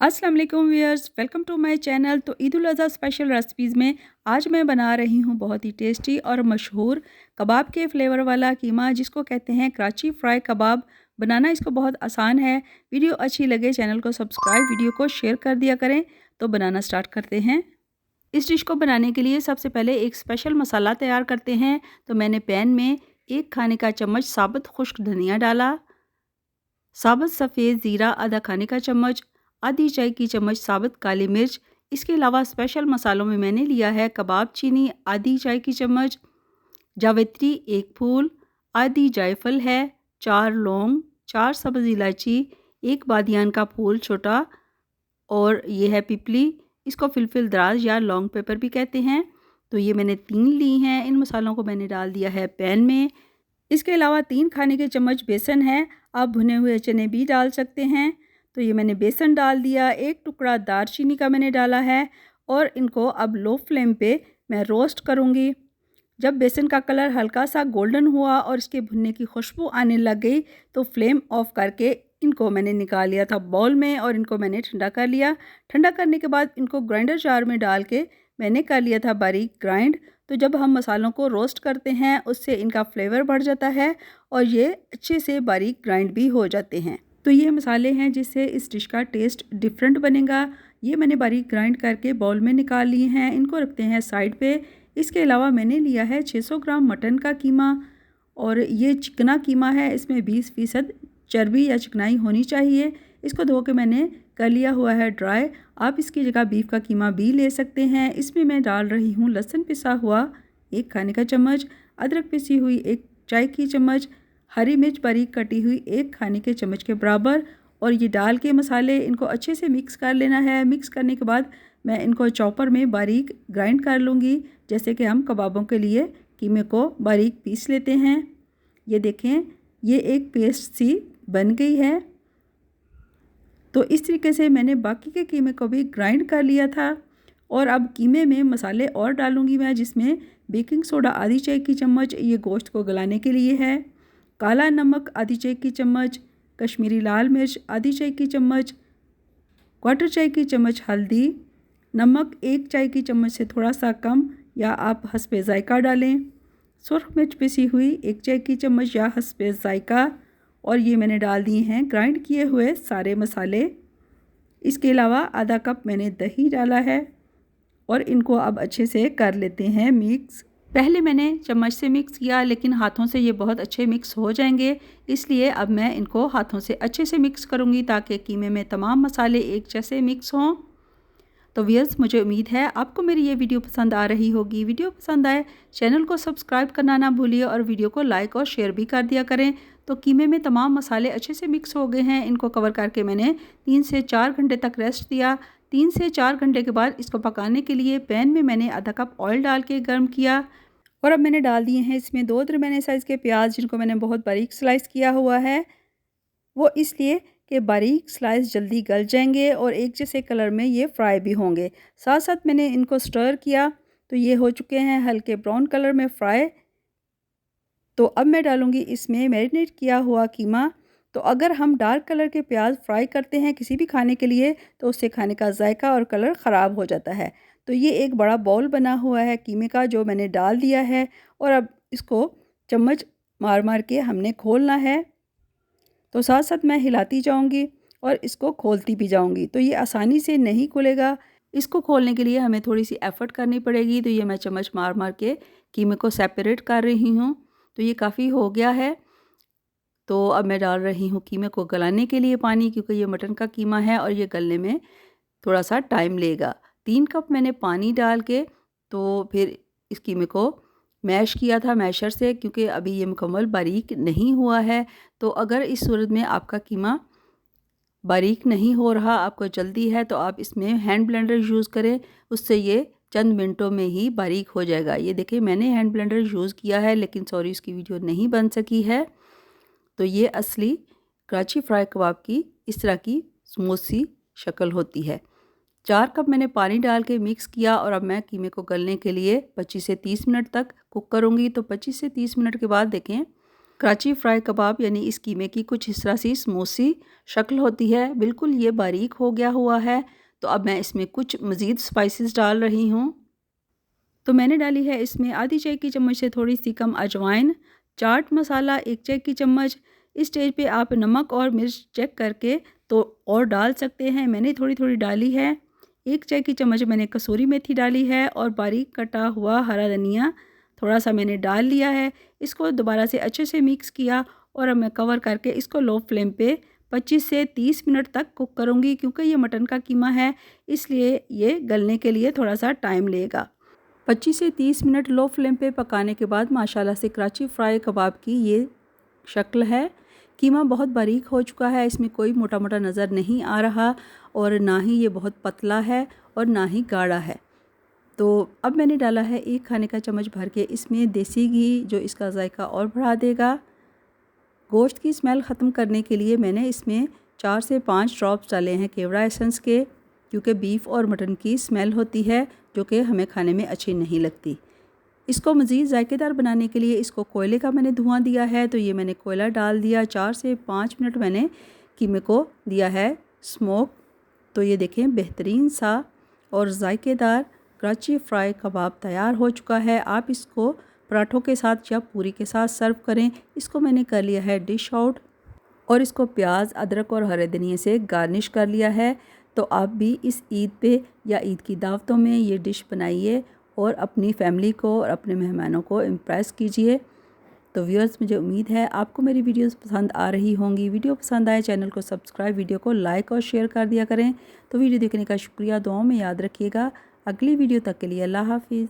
अस्सलाम वालेकुम viewers, welcome to my channel. तो ईद उल अज़हा स्पेशल रेसिपीज़ में आज मैं बना रही हूँ बहुत ही टेस्टी और मशहूर कबाब के फ्लेवर वाला कीमा, जिसको कहते हैं कराची फ्राई कबाब। बनाना इसको बहुत आसान है। वीडियो अच्छी लगे चैनल को सब्सक्राइब, वीडियो को शेयर कर दिया करें। तो बनाना स्टार्ट करते हैं। इस डिश को बनाने के लिए सबसे पहले एक स्पेशल मसाला तैयार करते हैं। तो मैंने पैन में 1 खाने का चम्मच साबुत खुश्क धनिया डाला, साबुत सफ़ेद ज़ीरा आधा खाने का चम्मच, आधी चाय की चम्मच साबुत काली मिर्च। इसके अलावा स्पेशल मसालों में मैंने लिया है कबाब चीनी आधी चाय की चम्मच, जावित्री 1 फूल, आधी जायफल है, 4 लौंग, 4 सब्ज़ इलायची, 1 बादियान का फूल छोटा, और ये है पिपली। इसको फिलफिल दराज या लॉन्ग पेपर भी कहते हैं। तो ये मैंने 3 ली हैं। इन मसालों को मैंने डाल दिया है पैन में। इसके अलावा 3 खाने के चम्मच बेसन है। आप भुने हुए चने भी डाल सकते हैं। तो ये मैंने बेसन डाल दिया। 1 टुकड़ा दालचीनी का मैंने डाला है और इनको अब लो फ्लेम पे मैं रोस्ट करूँगी। जब बेसन का कलर हल्का सा गोल्डन हुआ और इसके भुनने की खुशबू आने लग गई तो फ्लेम ऑफ करके इनको मैंने निकाल लिया था बाउल में और इनको मैंने ठंडा कर लिया। ठंडा करने के बाद इनको ग्राइंडर जार में डाल के मैंने कर लिया था बारीक ग्राइंड। तो जब हम मसालों को रोस्ट करते हैं उससे इनका फ्लेवर बढ़ जाता है और ये अच्छे से बारीक ग्राइंड भी हो जाते हैं। तो ये मसाले हैं जिससे इस डिश का टेस्ट डिफरेंट बनेगा। ये मैंने बारीक ग्राइंड करके बाउल में निकाल लिए हैं। इनको रखते हैं साइड पे। इसके अलावा मैंने लिया है 600 ग्राम मटन का कीमा और ये चिकना कीमा है। इसमें 20% चर्बी या चिकनाई होनी चाहिए। इसको धो के मैंने कर लिया हुआ है ड्राई। आप इसकी जगह बीफ का कीमा भी ले सकते हैं। इसमें मैं डाल रही हूँ लहसुन पिसा हुआ 1 खाने का चम्मच, अदरक पिसी हुई 1 चाय की चम्मच, हरी मिर्च बारीक कटी हुई 1 खाने के चम्मच के बराबर। और ये डाल के मसाले इनको अच्छे से मिक्स कर लेना है। मिक्स करने के बाद मैं इनको चॉपर में बारीक ग्राइंड कर लूँगी, जैसे कि हम कबाबों के लिए कीमे को बारीक पीस लेते हैं। ये देखें, ये एक पेस्ट सी बन गई है। तो इस तरीके से मैंने बाकी के कीमे को भी ग्राइंड कर लिया था। और अब कीमे में मसाले और डालूँगी मैं, जिसमें बेकिंग सोडा आधी चाय की चम्मच, ये गोश्त को गलाने के लिए है, काला नमक आधी चाय की चम्मच, कश्मीरी लाल मिर्च आधी चाय की चम्मच, क्वार्टर चाय की चम्मच हल्दी, नमक 1 चाय की चम्मच से थोड़ा सा कम या आप हस्बे ज़ायका डालें, सुर्ख मिर्च पिसी हुई 1 चाय की चम्मच या हस्बे ज़ायका। और ये मैंने डाल दिए हैं ग्राइंड किए हुए सारे मसाले। इसके अलावा आधा कप मैंने दही डाला है और इनको अब अच्छे से कर लेते हैं मिक्स। पहले मैंने चम्मच से मिक्स किया, लेकिन हाथों से ये बहुत अच्छे मिक्स हो जाएंगे, इसलिए अब मैं इनको हाथों से अच्छे से मिक्स करूँगी ताकि कीमे में तमाम मसाले एक जैसे मिक्स हों। तो व्यूअर्स, मुझे उम्मीद है आपको मेरी ये वीडियो पसंद आ रही होगी। वीडियो पसंद आए चैनल को सब्सक्राइब करना ना भूलिए और वीडियो को लाइक और शेयर भी कर दिया करें। तो कीमे में तमाम मसाले अच्छे से मिक्स हो गए हैं। इनको कवर करके मैंने 3 से 4 घंटे तक रेस्ट दिया। 3 से 4 घंटे के बाद इसको पकाने के लिए पैन में मैंने आधा कप ऑयल डाल के गर्म किया और अब मैंने डाल दिए हैं इसमें 2 दरमियाने साइज़ के प्याज, जिनको मैंने बहुत बारीक स्लाइस किया हुआ है। वो इसलिए कि बारीक स्लाइस जल्दी गल जाएंगे और एक जैसे कलर में ये फ्राई भी होंगे। साथ साथ मैंने इनको स्टर किया तो ये हो चुके हैं हल्के ब्राउन कलर में फ्राई। तो अब मैं डालूँगी इसमें मैरिनेट किया हुआ कीमा। तो अगर हम डार्क कलर के प्याज फ्राई करते हैं किसी भी खाने के लिए तो उससे खाने का जायका और कलर ख़राब हो जाता है। तो ये एक बड़ा बाउल बना हुआ है कीमे का, जो मैंने डाल दिया है और अब इसको चम्मच मार मार के हमने खोलना है। तो साथ साथ मैं हिलाती जाऊंगी और इसको खोलती भी जाऊंगी। तो ये आसानी से नहीं खुलेगा। इसको खोलने के लिए हमें थोड़ी सी एफ़र्ट करनी पड़ेगी। तो ये मैं चम्मच मार मार के कीमे को सेपरेट कर रही हूँ। तो ये काफ़ी हो गया है। तो अब मैं डाल रही हूँ कीमे को गलाने के लिए पानी, क्योंकि ये मटन का कीमा है और ये गलने में थोड़ा सा टाइम लेगा। 3 कप मैंने पानी डाल के तो फिर इस कीमे को मैश किया था मैशर से, क्योंकि अभी ये मुकम्मल बारीक नहीं हुआ है। तो अगर इस सूरत में आपका कीमा बारीक नहीं हो रहा, आपको जल्दी है, तो आप इसमें हैंड ब्लेंडर यूज़ करें। उससे ये चंद मिनटों में ही बारीक हो जाएगा। ये देखिए, मैंने हैंड ब्लेंडर यूज़ किया है, लेकिन सॉरी उसकी वीडियो नहीं बन सकी है। तो ये असली कराची फ्राई कबाब की इस तरह की स्मूथ सी शक्ल होती है। 4 कप मैंने पानी डाल के मिक्स किया और अब मैं कीमे को गलने के लिए 25 से 30 मिनट तक कुक करूँगी। तो 25 से 30 मिनट के बाद देखें कराची फ्राई कबाब यानी इस कीमे की कुछ इस तरह सी स्मूथ सी शक्ल होती है, बिल्कुल ये बारीक हो गया हुआ है। तो अब मैं इसमें कुछ मज़ीद स्पाइसेस डाल रही हूँ। तो मैंने डाली है इसमें आधी चाय की चम्मच से थोड़ी सी कम अजवाइन, चाट मसाला 1 चाय की चम्मच। इस स्टेज पे आप नमक और मिर्च चेक करके तो और डाल सकते हैं, मैंने थोड़ी-थोड़ी डाली है। 1 चाय की चम्मच मैंने कसूरी मेथी डाली है और बारीक कटा हुआ हरा धनिया थोड़ा-सा मैंने डाल लिया है। इसको दोबारा से अच्छे से मिक्स किया और अब मैं कवर करके इसको लो फ्लेम पे 25 से 30 मिनट तक कुक करूँगी, क्योंकि ये मटन का कीमा है इसलिए ये गलने के लिए थोड़ा-सा टाइम लेगा। 25 से 30 मिनट लो फ्लेम पे पकाने के बाद माशाल्लाह से कराची फ्राई कबाब की ये शक्ल है। कीमा बहुत बारीक हो चुका है, इसमें कोई मोटा मोटा नज़र नहीं आ रहा और ना ही ये बहुत पतला है और ना ही गाढ़ा है। तो अब मैंने डाला है 1 खाने का चम्मच भर के इसमें देसी घी, जो इसका जायका और बढ़ा देगा। गोश्त की स्मेल ख़त्म करने के लिए मैंने इसमें 4 से 5 ड्रॉप्स डाले हैं केवड़ा एसेंस के, क्योंकि बीफ और मटन की स्मेल होती है जो कि हमें खाने में अच्छी नहीं लगती। इसको मज़ीद जायकेदार बनाने के लिए इसको कोयले का मैंने धुआं दिया है, तो ये मैंने कोयला डाल दिया। 4 से 5 मिनट मैंने कीमे को दिया है स्मोक। तो ये देखें बेहतरीन सा और जायकेदार कराची फ्राई कबाब तैयार हो चुका है। आप इसको पराठों के साथ या पूरी के साथ सर्व करें। इसको मैंने कर लिया है डिश आउट और इसको प्याज, अदरक और हरे धनिए से गार्निश कर लिया है। तो आप भी इस ईद पे या ईद की दावतों में ये डिश बनाइए और अपनी फैमिली को और अपने मेहमानों को इम्प्रेस कीजिए। तो व्यूअर्स, मुझे उम्मीद है आपको मेरी वीडियोस पसंद आ रही होंगी। वीडियो पसंद आए चैनल को सब्सक्राइब, वीडियो को लाइक और शेयर कर दिया करें। तो वीडियो देखने का शुक्रिया, दुआओं में याद रखिएगा। अगली वीडियो तक के लिए अल्लाह हाफिज़।